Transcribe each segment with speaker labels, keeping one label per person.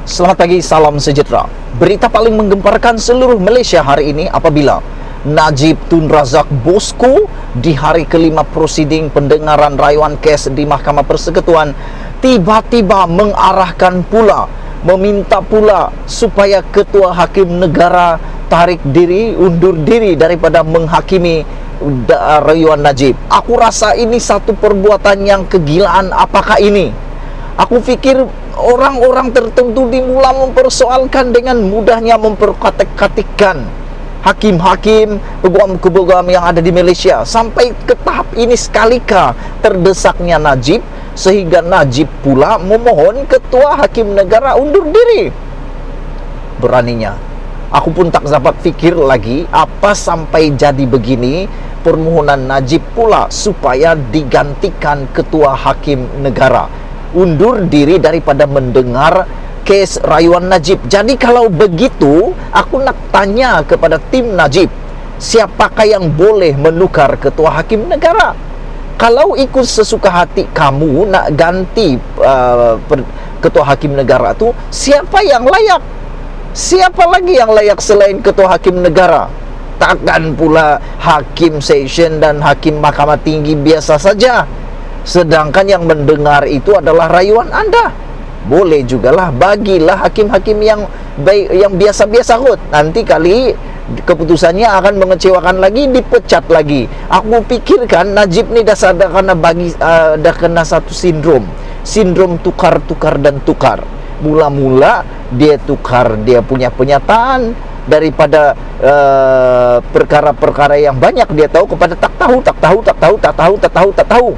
Speaker 1: Selamat pagi, salam sejahtera. Berita paling menggemparkan seluruh Malaysia hari ini apabila Najib Tun Razak Bosco di hari kelima prosiding pendengaran rayuan kes di Mahkamah Persekutuan tiba-tiba mengarahkan pula, meminta pula supaya Ketua Hakim Negara tarik diri, undur diri daripada menghakimi rayuan Najib. Aku rasa ini satu perbuatan yang kegilaan. Apakah ini? Aku fikir orang-orang tertentu dimula mempersoalkan dengan mudahnya memperkatik-katikkan hakim-hakim, peguam-peguam yang ada di Malaysia sampai ke tahap ini sekalika terdesaknya Najib, sehingga Najib pula memohon Ketua Hakim Negara undur diri. Beraninya. Aku pun tak dapat fikir lagi apa sampai jadi begini permohonan Najib pula supaya digantikan Ketua Hakim Negara undur diri daripada mendengar kes rayuan Najib. Jadi kalau begitu, aku nak tanya kepada tim Najib, siapakah yang boleh menukar Ketua Hakim Negara? Kalau ikut sesuka hati kamu nak ganti Ketua Hakim Negara tu, siapa yang layak? Siapa lagi yang layak selain Ketua Hakim Negara? Takkan pula Hakim Session dan Hakim Mahkamah Tinggi biasa saja, sedangkan yang mendengar itu adalah rayuan anda. Boleh jugalah, bagilah hakim-hakim yang baik, yang biasa-biasa kot. Nanti kali keputusannya akan mengecewakan lagi, dipecat lagi. Aku pikirkan Najib ni dah kena satu sindrom tukar-tukar dan tukar. Mula-mula dia tukar dia punya penyataan daripada perkara-perkara yang banyak dia tahu kepada tak tahu.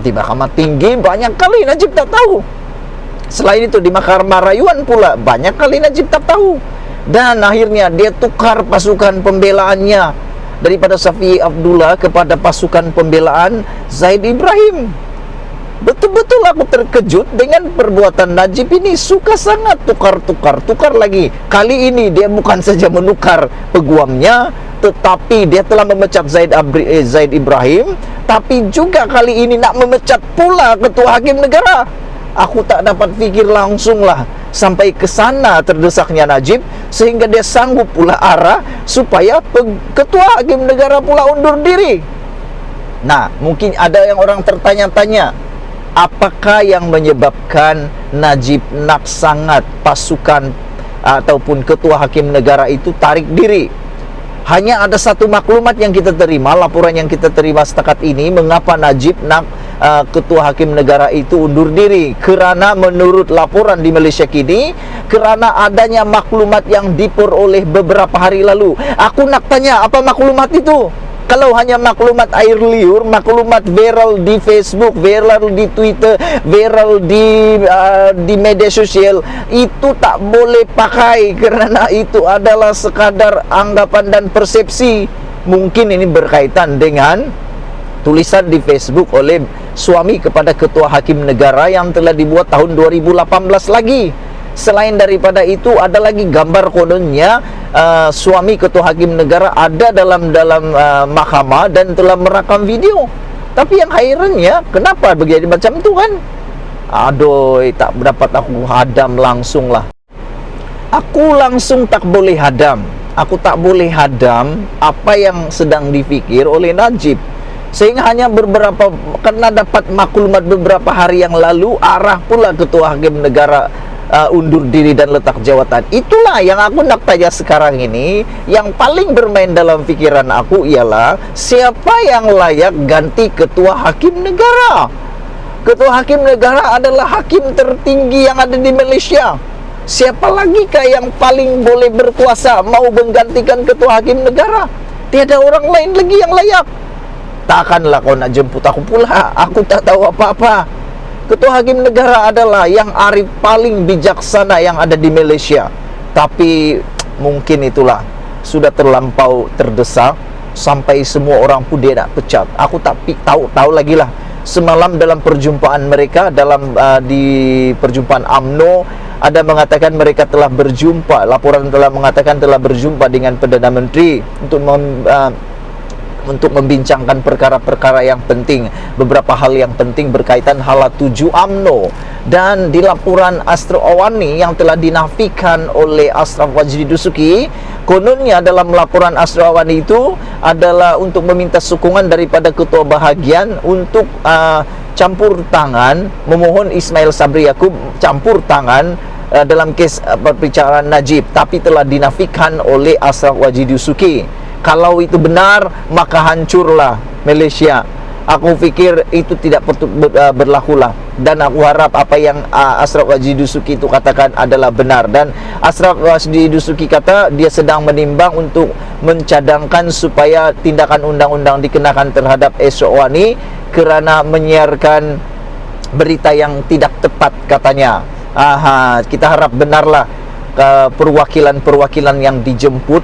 Speaker 1: Di Mahkamah Tinggi banyak kali Najib tak tahu. Selain itu di Mahkamah Rayuan pula banyak kali Najib tak tahu. Dan akhirnya dia tukar pasukan pembelaannya daripada Safi Abdullah kepada pasukan pembelaan Zaid Ibrahim. Betul-betul aku terkejut dengan perbuatan Najib ini. Suka sangat tukar lagi. Kali ini dia bukan saja menukar peguamnya, tetapi dia telah memecat Zaid Ibrahim, tapi juga kali ini nak memecat pula Ketua Hakim Negara. Aku tak dapat fikir langsunglah sampai ke sana terdesaknya Najib, sehingga dia sanggup pula arah supaya Ketua Hakim Negara pula undur diri. Nah, mungkin ada yang orang tertanya-tanya, apakah yang menyebabkan Najib nak sangat pasukan ataupun Ketua Hakim Negara itu tarik diri? Hanya ada satu maklumat yang kita terima, laporan yang kita terima setakat ini, mengapa Najib nak Ketua Hakim Negara itu undur diri. Kerana menurut laporan di Malaysia kini, kerana adanya maklumat yang diperoleh beberapa hari lalu. Aku nak tanya, apa maklumat itu? Kalau hanya maklumat air liur, maklumat viral di Facebook, viral di Twitter, viral di media sosial, itu tak boleh pakai kerana itu adalah sekadar anggapan dan persepsi. Mungkin ini berkaitan dengan tulisan di Facebook oleh suami kepada Ketua Hakim Negara yang telah dibuat tahun 2018 lagi. Selain daripada itu, ada lagi gambar kononnya suami Ketua Hakim Negara ada dalam mahkamah dan telah merakam video. Tapi yang hairannya, kenapa begini macam tu kan? Aduh, tak dapat aku hadam langsung lah. Aku langsung tak boleh hadam. Aku tak boleh hadam apa yang sedang dipikir oleh Najib. Sehingga hanya karena dapat maklumat beberapa hari yang lalu, arah pula Ketua Hakim Negara undur diri dan letak jawatan. Itulah yang aku nak tanya sekarang ini. Yang paling bermain dalam fikiran aku ialah, siapa yang layak ganti Ketua Hakim Negara? Ketua Hakim Negara adalah hakim tertinggi yang ada di Malaysia. Siapa lagi kah yang paling boleh berkuasa mau menggantikan Ketua Hakim Negara? Tiada orang lain lagi yang layak. Takkanlah kau nak jemput aku pula. Aku tak tahu apa-apa. Ketua Hakim Negara adalah yang arif paling bijaksana yang ada di Malaysia. Tapi mungkin itulah, sudah terlampau terdesak sampai semua orang pun dia nak pecat. Aku tak tahu lagi lah. Semalam dalam perjumpaan mereka di perjumpaan UMNO, ada mengatakan mereka telah berjumpa. Laporan telah mengatakan telah berjumpa dengan Perdana Menteri untuk untuk membincangkan perkara-perkara yang penting, beberapa hal yang penting berkaitan hala 7 UMNO. Dan di laporan Ashraf Awani yang telah dinafikan oleh Ashraf Wajdi Dusuki, kononnya dalam laporan Ashraf Awani itu adalah untuk meminta sokongan daripada Ketua Bahagian untuk campur tangan, memohon Ismail Sabri Yaakob campur tangan dalam kes perbicaraan Najib, tapi telah dinafikan oleh Ashraf Wajdi Dusuki. Kalau itu benar, maka hancurlah Malaysia. Aku fikir itu tidak patut berlakulah. Dan aku harap apa yang Ashraf Wajdi Dusuki itu katakan adalah benar. Dan Ashraf Wajdi Dusuki kata dia sedang menimbang untuk mencadangkan supaya tindakan undang-undang dikenakan terhadap Ashraf Awani kerana menyiarkan berita yang tidak tepat katanya. Kita harap benarlah perwakilan-perwakilan yang dijemput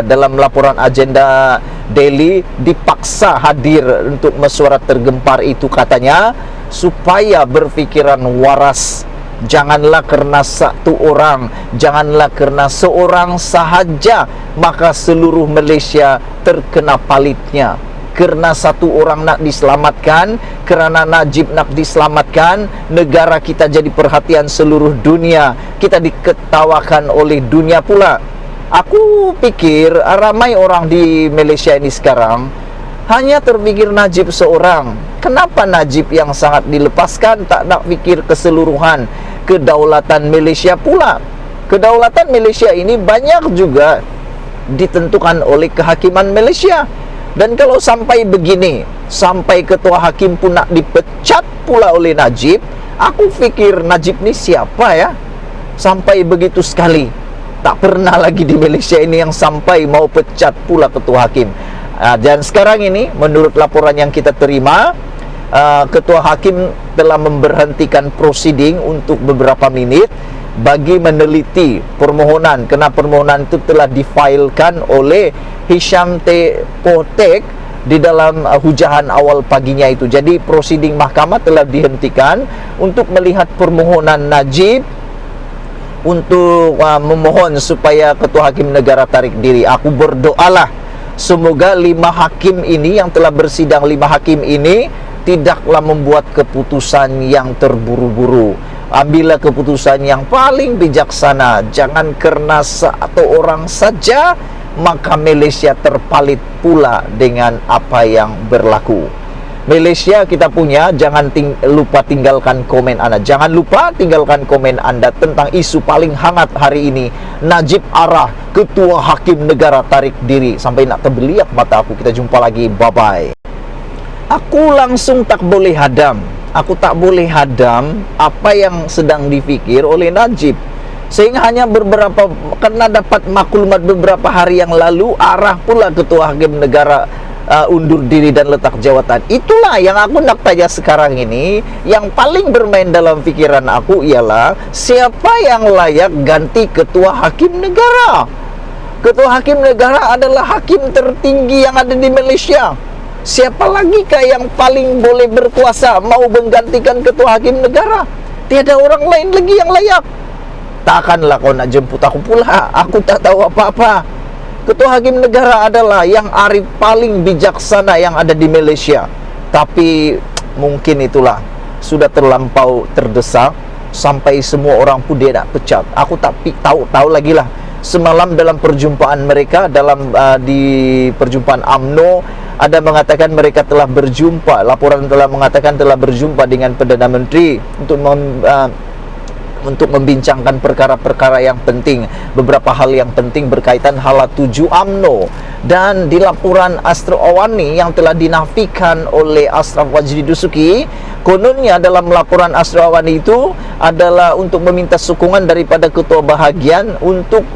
Speaker 1: dalam laporan agenda daily dipaksa hadir untuk mesyuarat tergempar itu katanya, supaya berfikiran waras. Janganlah kerana satu orang, janganlah kerana seorang sahaja maka seluruh Malaysia terkena palitnya. Kerana satu orang nak diselamatkan, kerana Najib nak diselamatkan, negara kita jadi perhatian seluruh dunia. Kita diketawakan oleh dunia pula. Aku pikir ramai orang di Malaysia ini sekarang hanya terfikir Najib seorang. Kenapa Najib yang sangat dilepaskan, tak nak fikir keseluruhan kedaulatan Malaysia pula? Kedaulatan Malaysia ini banyak juga ditentukan oleh kehakiman Malaysia. Dan kalau sampai begini, sampai ketua hakim pun nak dipecat pula oleh Najib, aku fikir Najib ni siapa ya? Sampai begitu sekali. Tak pernah lagi di Malaysia ini yang sampai mau pecat pula ketua hakim. Dan sekarang ini, menurut laporan yang kita terima, ketua hakim telah memberhentikan proceeding untuk beberapa minit bagi meneliti permohonan, kerana permohonan itu telah difailkan oleh Hisham T. Potek di dalam hujahan awal paginya itu. Jadi proceeding mahkamah telah dihentikan untuk melihat permohonan Najib untuk memohon supaya ketua hakim negara tarik diri. Aku berdoalah semoga 5 hakim ini yang telah bersidang, 5 hakim ini tidaklah membuat keputusan yang terburu-buru. Ambillah keputusan yang paling bijaksana. Jangan kerana satu orang saja maka Malaysia terpalit pula dengan apa yang berlaku. Malaysia kita punya, jangan lupa tinggalkan komen anda. Jangan lupa tinggalkan komen anda tentang isu paling hangat hari ini. Najib Arah, ketua hakim negara tarik diri. Sampai nak terbeliak mata aku. Kita jumpa lagi. Bye-bye. Aku langsung tak boleh hadam. Aku tak boleh hadam apa yang sedang difikir oleh Najib. Sehingga hanya beberapa, karena dapat maklumat beberapa hari yang lalu, Arah pula ketua hakim negara undur diri dan letak jawatan. Itulah yang aku nak tanya sekarang ini. Yang paling bermain dalam fikiran aku ialah siapa yang layak ganti ketua hakim negara. Ketua hakim negara adalah hakim tertinggi yang ada di Malaysia. Siapa lagi kah yang paling boleh berkuasa mau menggantikan ketua hakim negara? Tiada orang lain lagi yang layak. Takkanlah kau nak jemput aku pula. Aku tak tahu apa-apa. Ketua hakim negara adalah yang arif paling bijaksana yang ada di Malaysia. Tapi mungkin itulah sudah terlampau terdesak sampai semua orang pun dia nak pecat. Aku tak tahu lagi lah. Semalam dalam perjumpaan mereka di perjumpaan UMNO ada mengatakan mereka telah berjumpa. Laporan telah mengatakan telah berjumpa dengan Perdana Menteri untuk membincangkan perkara-perkara yang penting, beberapa hal yang penting berkaitan hala 7 UMNO. Dan di laporan Ashraf Awani yang telah dinafikan oleh Ashraf Wajdi Dusuki, kononnya dalam laporan Ashraf Awani itu adalah untuk meminta sokongan daripada Ketua Bahagian untuk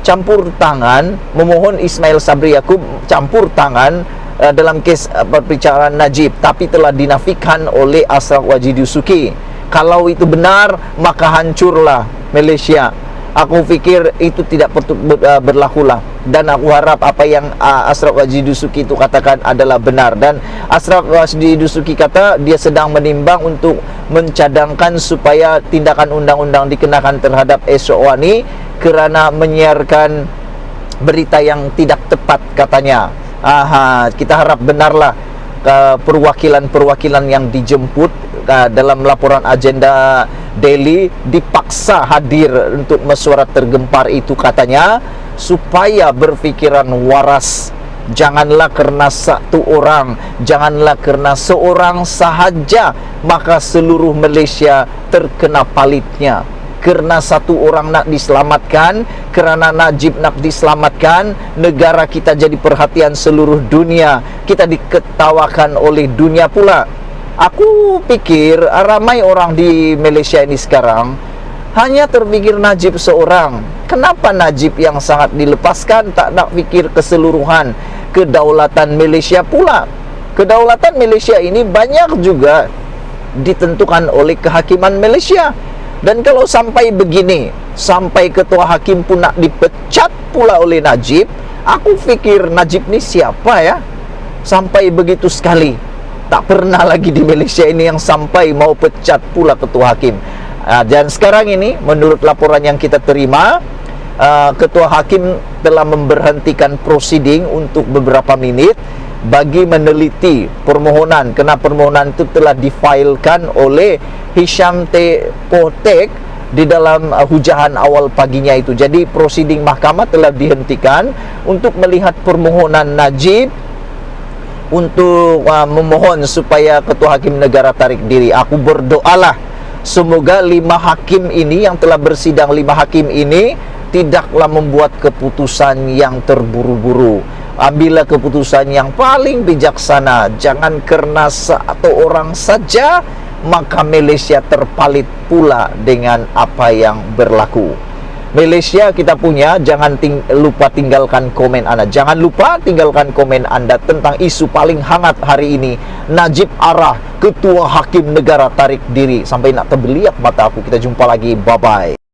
Speaker 1: campur tangan, memohon Ismail Sabri Yaakob campur tangan dalam kes perbicaraan Najib, tapi telah dinafikan oleh Ashraf Wajdi Dusuki. Kalau itu benar, maka hancurlah Malaysia. Aku fikir itu tidak patut berlakulah. Dan aku harap apa yang Ashraf Wajdi Dusuki itu katakan adalah benar. Dan Ashraf Wajdi Dusuki kata dia sedang menimbang untuk mencadangkan supaya tindakan undang-undang dikenakan terhadap Ashraf Awani kerana menyiarkan berita yang tidak tepat katanya. Kita harap benarlah perwakilan-perwakilan yang dijemput dalam laporan agenda daily dipaksa hadir untuk mesyuarat tergempar itu, katanya supaya berfikiran waras. Janganlah karena satu orang, janganlah karena seorang sahaja maka seluruh Malaysia terkena palitnya. Kerana satu orang nak diselamatkan, kerana Najib nak diselamatkan, negara kita jadi perhatian seluruh dunia. Kita diketawakan oleh dunia pula. Aku pikir ramai orang di Malaysia ini sekarang hanya terfikir Najib seorang. Kenapa Najib yang sangat dilepaskan, tak nak fikir keseluruhan kedaulatan Malaysia pula? Kedaulatan Malaysia ini banyak juga ditentukan oleh kehakiman Malaysia. Dan kalau sampai begini, sampai ketua hakim pun nak dipecat pula oleh Najib, aku fikir Najib ni siapa ya? Sampai begitu sekali. Tak pernah lagi di Malaysia ini yang sampai mau pecat pula ketua hakim. Dan sekarang ini, menurut laporan yang kita terima, ketua hakim telah memberhentikan proceeding untuk beberapa minit bagi meneliti permohonan, kerana permohonan itu telah difailkan oleh Hisham T. Potek di dalam hujahan awal paginya itu. Jadi proceeding mahkamah telah dihentikan untuk melihat permohonan Najib untuk memohon supaya ketua hakim negara tarik diri. Aku berdoalah semoga 5 hakim ini yang telah bersidang, 5 hakim ini tidaklah membuat keputusan yang terburu-buru. Ambillah keputusan yang paling bijaksana. Jangan karena satu orang saja maka Malaysia terpalit pula dengan apa yang berlaku. Malaysia kita punya, jangan lupa tinggalkan komen Anda. Jangan lupa tinggalkan komen Anda tentang isu paling hangat hari ini. Najib Arah, ketua hakim negara tarik diri. Sampai nak terbeliak mata aku. Kita jumpa lagi. Bye-bye.